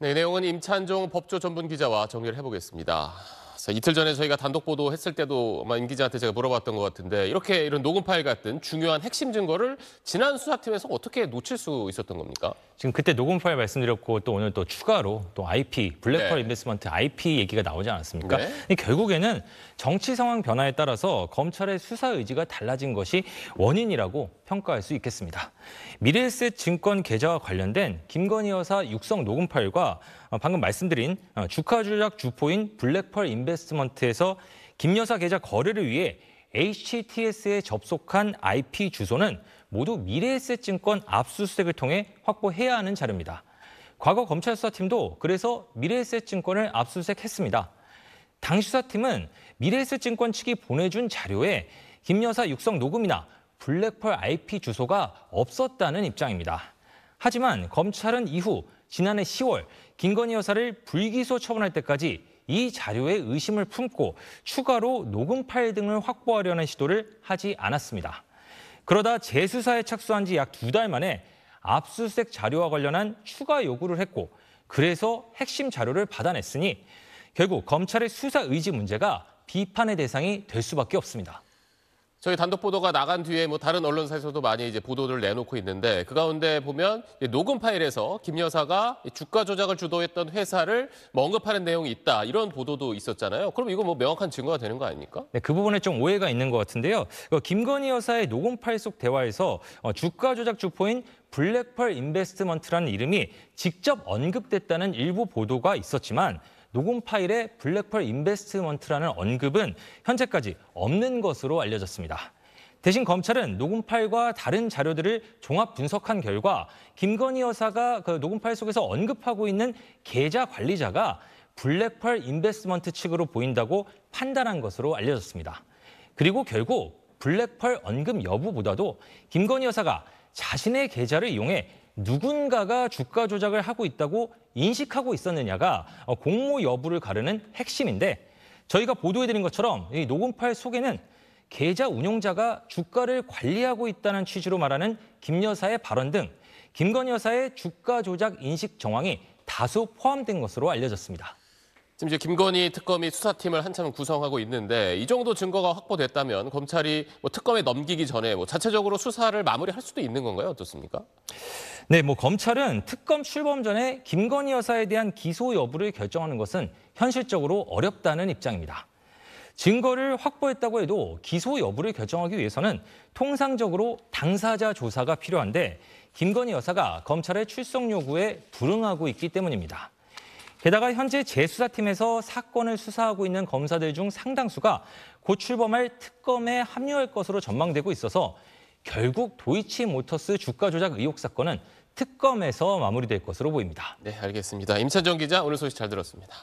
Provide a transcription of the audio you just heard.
네, 내용은 임찬종 법조 전문 기자와 정리를 해보겠습니다. 이틀 전에 저희가 단독 보도했을 때도 아마 임 기자한테 제가 물어봤던 것 같은데 이런 녹음 파일 같은 중요한 핵심 증거를 지난 수사팀에서 어떻게 놓칠 수 있었던 겁니까? 지금 그때 녹음 파일 말씀드렸고 또 오늘 또 추가로 또 IP, 블랙펄 인베스트먼트 IP 얘기가 나오지 않았습니까? 네. 결국에는 정치 상황 변화에 따라서 검찰의 수사 의지가 달라진 것이 원인이라고 평가할 수 있겠습니다. 미래에셋 증권 계좌와 관련된 김건희 여사 육성 녹음 파일과 방금 말씀드린 주가 조작 주포인 블랙펄 인베스트먼트에서 김 여사 계좌 거래를 위해 HTS에 접속한 IP 주소는 모두 미래에셋증권 압수수색을 통해 확보해야 하는 자료입니다. 과거 검찰 수사팀도 그래서 미래에셋증권을 압수수색했습니다. 당시 수사팀은 미래에셋증권 측이 보내준 자료에 김 여사 육성 녹음이나 블랙펄 IP 주소가 없었다는 입장입니다. 하지만 검찰은 이후 지난해 10월 김건희 여사를 불기소 처분할 때까지 이 자료에 의심을 품고 추가로 녹음 파일 등을 확보하려는 시도를 하지 않았습니다. 그러다 재수사에 착수한 지 약 2달 만에 압수수색 자료와 관련한 추가 요구를 했고 그래서 핵심 자료를 받아냈으니 결국 검찰의 수사 의지 문제가 비판의 대상이 될 수밖에 없습니다. 저희 단독 보도가 나간 뒤에 다른 언론사에서도 많이 보도를 내놓고 있는데 그 가운데 보면 녹음 파일에서 김 여사가 주가 조작을 주도했던 회사를 언급하는 내용이 있다 이런 보도도 있었잖아요. 그럼 이거 명확한 증거가 되는 거 아닙니까? 네, 그 부분에 좀 오해가 있는 것 같은데요. 김건희 여사의 녹음 파일 속 대화에서 주가 조작 주포인 블랙펄 인베스트먼트라는 이름이 직접 언급됐다는 일부 보도가 있었지만 녹음 파일에 블랙펄 인베스트먼트라는 언급은 현재까지 없는 것으로 알려졌습니다. 대신 검찰은 녹음 파일과 다른 자료들을 종합 분석한 결과 김건희 여사가 그 녹음 파일 속에서 언급하고 있는 계좌 관리자가 블랙펄 인베스트먼트 측으로 보인다고 판단한 것으로 알려졌습니다. 그리고 결국 블랙펄 언급 여부보다도 김건희 여사가 자신의 계좌를 이용해 누군가가 주가 조작을 하고 있다고 인식하고 있었느냐가 공모 여부를 가르는 핵심인데 저희가 보도해드린 것처럼 이 녹음 파일 속에는 계좌 운용자가 주가를 관리하고 있다는 취지로 말하는 김 여사의 발언 등 김건희 여사의 주가 조작 인식 정황이 다수 포함된 것으로 알려졌습니다. 지금 김건희 특검이 수사팀을 한참 구성하고 있는데 이 정도 증거가 확보됐다면 검찰이 특검에 넘기기 전에 자체적으로 수사를 마무리할 수도 있는 건가요? 어떻습니까? 네, 검찰은 특검 출범 전에 김건희 여사에 대한 기소 여부를 결정하는 것은 현실적으로 어렵다는 입장입니다. 증거를 확보했다고 해도 기소 여부를 결정하기 위해서는 통상적으로 당사자 조사가 필요한데 김건희 여사가 검찰의 출석 요구에 불응하고 있기 때문입니다. 게다가 현재 재수사팀에서 사건을 수사하고 있는 검사들 중 상당수가 곧 출범할 특검에 합류할 것으로 전망되고 있어서 결국 도이치모터스 주가 조작 의혹 사건은 특검에서 마무리될 것으로 보입니다. 네, 알겠습니다. 임찬정 기자, 오늘 소식 잘 들었습니다.